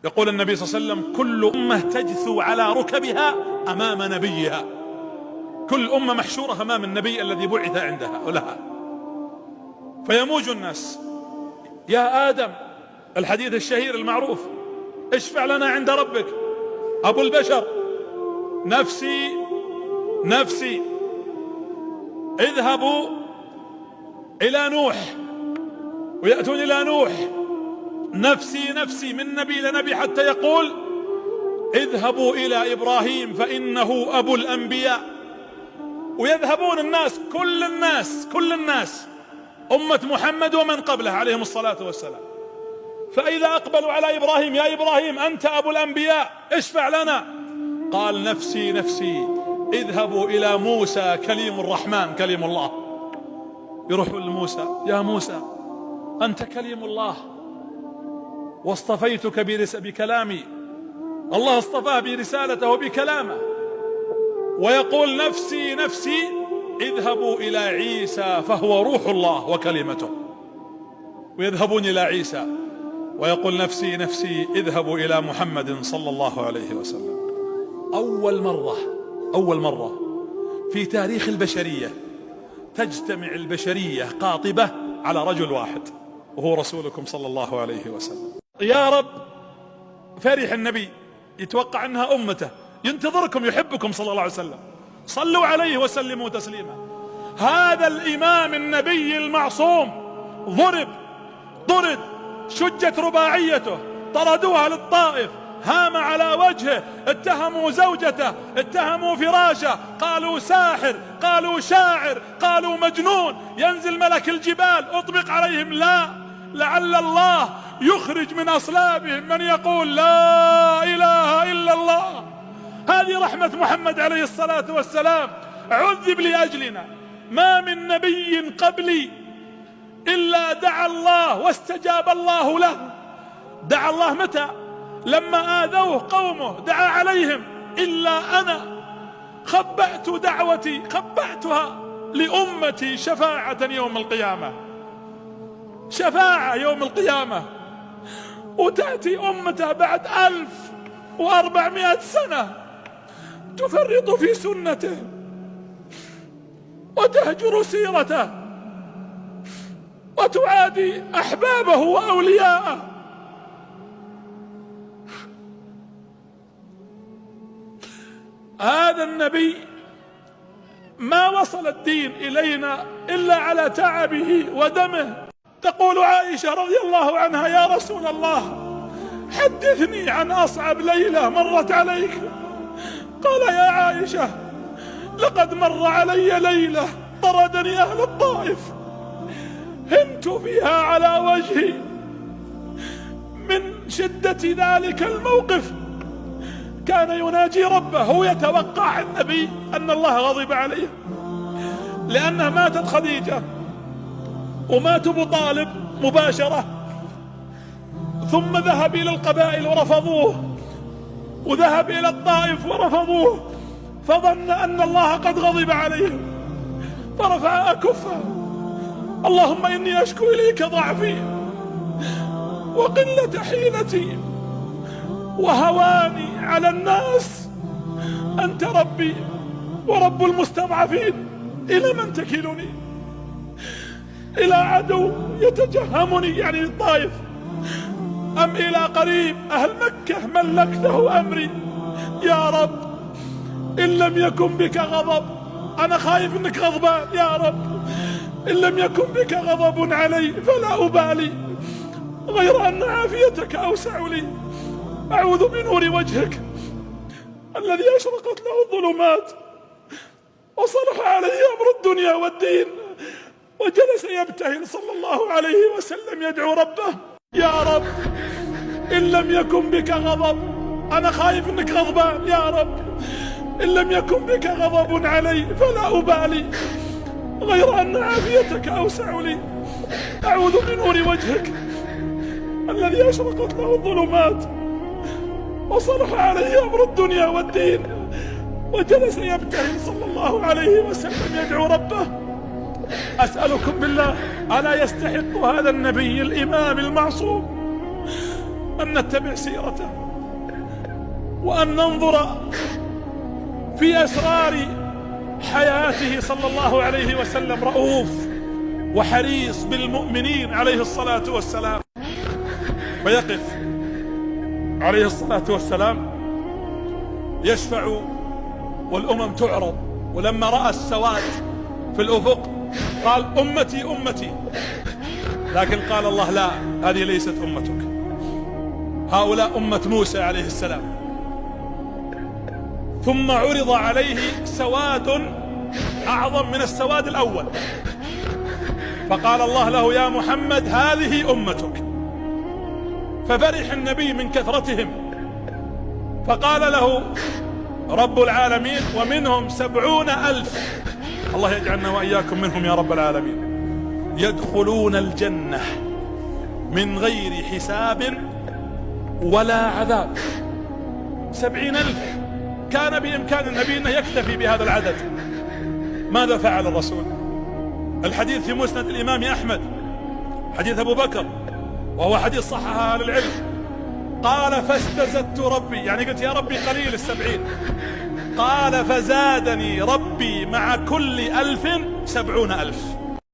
يقول النبي صلى الله عليه وسلم: كل أمة تجثو على ركبها أمام نبيها. كل أمة محشورة أمام النبي الذي بعث عندها ولها. فيموج الناس: يا آدم، الحديث الشهير المعروف: اشفع لنا عند ربك. أبو البشر: نفسي نفسي. اذهبوا إلى نوح، ويأتون إلى نوح: نفسي نفسي، من نبي لنبي، حتى يقول: اذهبوا إلى إبراهيم فإنه أبو الأنبياء. ويذهبون الناس، كل الناس أمة محمد ومن قبله عليهم الصلاة والسلام. فإذا أقبلوا على إبراهيم: يا إبراهيم أنت أبو الأنبياء، اشفع لنا. قال: نفسي نفسي. اذهبوا إلى موسى كليم الرحمن، كليم الله. يروحوا لموسى: يا موسى أنت كليم الله، واصطفيتك بكلامي. الله اصطفاه برسالته وبكلامه. ويقول: نفسي نفسي. اذهبوا إلى عيسى فهو روح الله وكلمته. ويذهبون إلى عيسى ويقول: نفسي نفسي. اذهبوا إلى محمد صلى الله عليه وسلم. أول مرة في تاريخ البشرية تجتمع البشرية قاطبة على رجل واحد، وهو رسولكم صلى الله عليه وسلم. يا رب، فرح النبي، يتوقع أنها أمته، ينتظركم، يحبكم صلى الله عليه وسلم. صلوا عليه وسلموا تسليما. هذا الإمام النبي المعصوم ضرب، شجت رباعيته، طردوها للطائف، هام على وجهه، اتهموا زوجته، اتهموا فراشه، قالوا ساحر، قالوا شاعر، قالوا مجنون، ينزل ملك الجبال اطبق عليهم. لا، لعل الله يخرج من أصلابهم من يقول: لا إله إلا الله. هذه رحمة محمد عليه الصلاة والسلام، عذب لأجلنا. ما من نبي قبلي إلا دعا الله واستجاب الله له. دعا الله متى؟ لما آذوه قومه دعا عليهم. إلا أنا خبأت دعوتي، خبأتها لأمتي شفاعة يوم القيامة، شفاعة يوم القيامة. وتأتي أمته بعد 1400 سنة تفرط في سنته وتهجر سيرته وتعادي أحبابه وأولياءه. هذا النبي ما وصل الدين إلينا إلا على تعبه ودمه. تقول عائشة رضي الله عنها: يا رسول الله، حدثني عن أصعب ليلة مرت عليك. قال: يا عائشة، لقد مر علي ليلة طردني أهل الطائف، همت فيها على وجهي من شدة ذلك الموقف. كان يناجي ربه، هو يتوقع النبي أن الله غضب عليه، لأنها ماتت خديجة ومات أبو طالب مباشرة، ثم ذهب إلى القبائل ورفضوه، وذهب إلى الطائف ورفضوه، فظن أن الله قد غضب عليه فرفع أكفه: اللهم إني أشكو إليك ضعفي وقلة حيلتي وهواني على الناس، أنت ربي ورب المستضعفين، إلى من تكلني؟ إلى عدو يتجهمني يعني الطائف، أم إلى قريب أهل مكة ملكته أمري؟ يا رب، إن لم يكن بك غضب، أنا خايف إنك غضبان يا رب، إن لم يكن بك غضب علي فلا أبالي، غير أن عافيتك أوسع لي. أعوذ بنور وجهك الذي أشرقت له الظلمات وصلح عليه أمر الدنيا والدين. وجلس يبتهل صلى الله عليه وسلم يدعو ربه: يا رب، إن لم يكن بك غضب، أنا خايف إنك غضبان يا رب، إن لم يكن بك غضب علي فلا أبالي، غير أن عافيتك أوسع لي. أعوذ بنور وجهك الذي أشرقت له الظلمات وصلح عليه أمر الدنيا والدين. وجلس يبتهل صلى الله عليه وسلم يدعو ربه: أسألكم بالله، ألا يستحق هذا النبي الإمام المعصوم أن نتبع سيرته وأن ننظر في أسرار حياته صلى الله عليه وسلم. رؤوف وحريص بالمؤمنين عليه الصلاة والسلام. فيقف عليه الصلاة والسلام يشفع والأمم تعرض، ولما رأى السواد في الأفق قال أمتي أمتي، لكن قال الله لا، هذه ليست أمتك، هؤلاء أمة موسى عليه السلام. ثم عرض عليه سواد أعظم من السواد الأول، فقال الله له يا محمد هذه أمتك. ففرح النبي من كثرتهم، فقال له رب العالمين ومنهم 70,000، الله يجعلنا وإياكم منهم يا رب العالمين، يدخلون الجنة من غير حساب ولا عذاب. 70,000 كان بإمكان النبي أنه يكتفي بهذا العدد. ماذا فعل الرسول؟ الحديث في مسند الإمام أحمد، حديث أبو بكر، وهو حديث صححه أهل العلم. قال فاستزدت ربي، يعني قلت يا ربي قليل 70، قال فزادني ربي مع كل 1000 70,000.